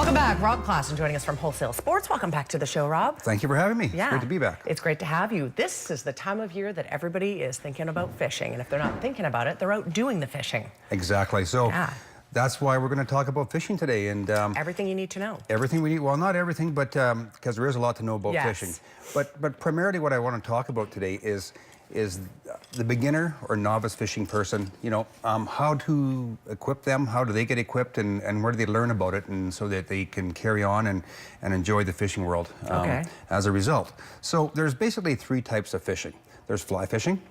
Welcome back. Rob Klassen joining us from Wholesale Sports. Welcome back to the show, Rob. Thank you for having me. Yeah. It's great to be back. It's great to have you. This is the time of year that everybody is thinking about fishing. And if they're not thinking about it, they're out doing the fishing. Exactly. So that's why we're going to talk about fishing today. And everything you need to know. Everything we need. Well, not everything, but because there is a lot to know about fishing. But primarily what I want to talk about today is the beginner or novice fishing person, you know, how to equip them, how do they get equipped, and where do they learn about it, and so that they can carry on and enjoy the fishing world as a result. So there's basically three types of fishing. There's fly fishing,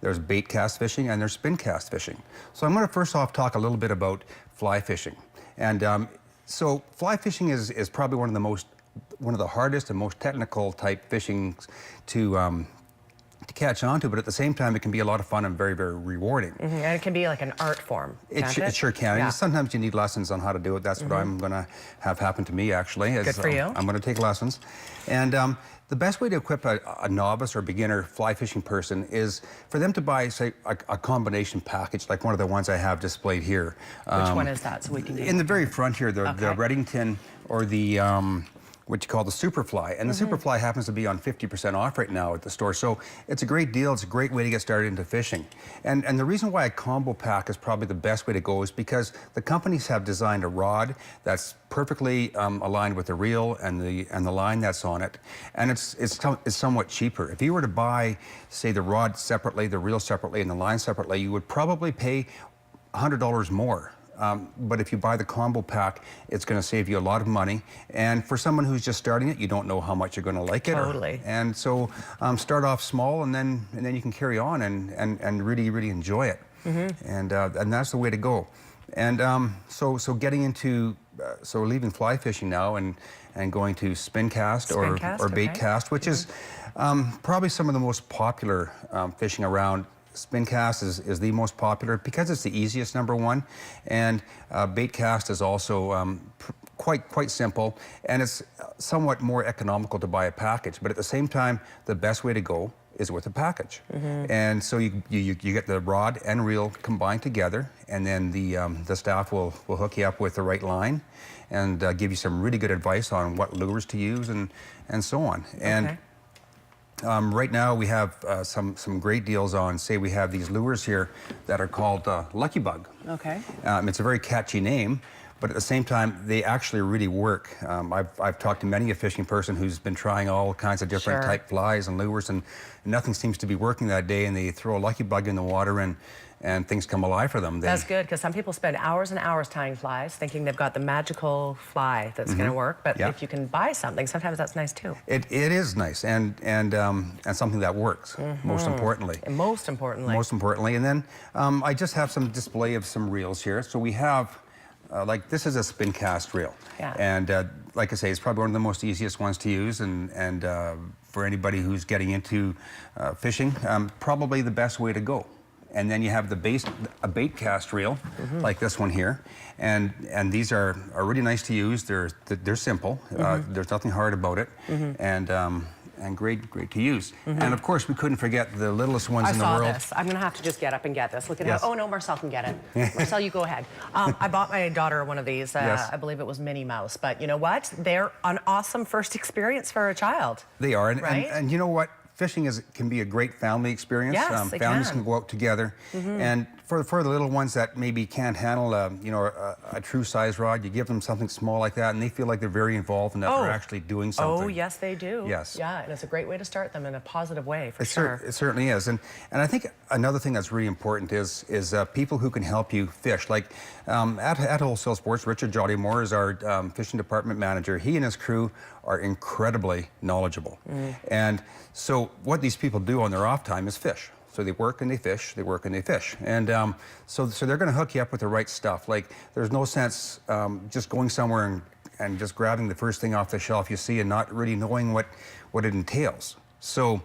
there's bait cast fishing, and there's spin cast fishing. So I'm going to first off talk a little bit about fly fishing. And so fly fishing is probably one of the hardest and most technical type fishing to catch on to, but at the same time, it can be a lot of fun and very, very rewarding. And it can be like an art form, can't it? It sure can. Yeah. Sometimes you need lessons on how to do it. That's what I'm going to have happen to me, actually. Good for you. I'm going to take lessons. And the best way to equip a novice or beginner fly fishing person is for them to buy, say, a combination package, like one of the ones I have displayed here. Which one is that? So we can in the very front here, the Reddington or the what you call the Superfly. And the Superfly happens to be on 50% off right now at the store. So it's a great deal. It's a great way to get started into fishing. And the reason why a combo pack is probably the best way to go is because the companies have designed a rod that's perfectly aligned with the reel and the line that's on it. And it's somewhat cheaper. If you were to buy, say, the rod separately, the reel separately, and the line separately, you would probably pay $100 more. But if you buy the combo pack, it's going to save you a lot of money. And for someone who's just starting it, you don't know how much you're going to like it. Totally. And so start off small, and then you can carry on and really, really enjoy it. And that's the way to go. And so getting into leaving fly fishing now and going to spin cast or bait cast, which is probably some of the most popular fishing around. Spin cast is the most popular because it's the easiest, number one, and bait cast is also quite simple, and it's somewhat more economical to buy a package. But at the same time, the best way to go is with a package. And so you get the rod and reel combined together, and then the staff will hook you up with the right line and give you some really good advice on what lures to use and so on. And right now we have some great deals on, say we have these lures here that are called Lucky Bug. It's a very catchy name, but at the same time, they actually really work. I've talked to many a fishing person who's been trying all kinds of different type flies and lures, and nothing seems to be working that day, and they throw a Lucky Bug in the water and things come alive for them. That's good, because some people spend hours and hours tying flies, thinking they've got the magical fly that's going to work. But if you can buy something, sometimes that's nice too. It is nice, and something that works. Most importantly. Most importantly. And then I just have some display of some reels here. So we have, like, this is a spin cast reel, and like I say, it's probably one of the most easiest ones to use, and for anybody who's getting into fishing, probably the best way to go. And then you have a bait cast reel, like this one here, and these are really nice to use. They're simple. There's nothing hard about it, and great to use. And of course, we couldn't forget the littlest ones in the world. I saw this. I'm gonna have to just get up and get this. Look at how. Oh no, Marcel can get it. Marcel, you go ahead. I bought my daughter one of these. I believe it was Minnie Mouse. But you know what? They're an awesome first experience for a child. They are, and you know what? Fishing can be a great family experience. Yes, families can go out together, and for the little ones that maybe can't handle a true size rod, you give them something small like that, and they feel like they're very involved and that they're actually doing something. Oh yes, they do. Yes. Yeah, and it's a great way to start them in a positive way, for sure. It certainly is, and I think another thing that's really important is people who can help you fish. Like at Wholesale Sports, Richard Jolly Moore is our fishing department manager. He and his crew are incredibly knowledgeable, and so what these people do on their off time is fish. So they work and they fish, they work and they fish. And so they're going to hook you up with the right stuff. Like, there's no sense just going somewhere and just grabbing the first thing off the shelf you see and not really knowing what it entails. So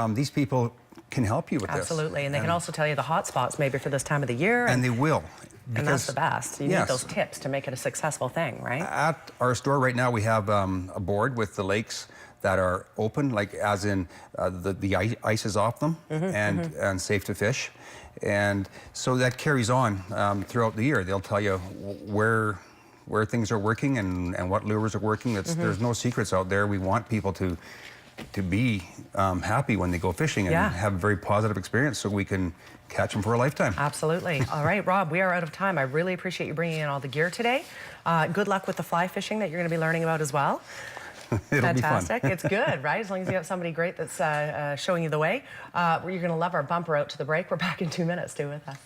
these people can help you with this. Absolutely, and they can also tell you the hot spots maybe for this time of the year. And they will. And that's the best. You need those tips to make it a successful thing, right? At our store right now, we have a board with the lakes that are open, like as in the ice is off them and safe to fish. And so that carries on throughout the year. They'll tell you where where things are working and what lures are working. There's no secrets out there. We want people to be happy when they go fishing and have a very positive experience so we can catch them for a lifetime. Absolutely. All right, Rob, we are out of time. I really appreciate you bringing in all the gear today. Good luck with the fly fishing that you're going to be learning about as well. It'll be fun. Fantastic. It's good, right? As long as you have somebody great that's showing you the way. You're going to love our bumper out to the break. We're back in 2 minutes. Stay with us.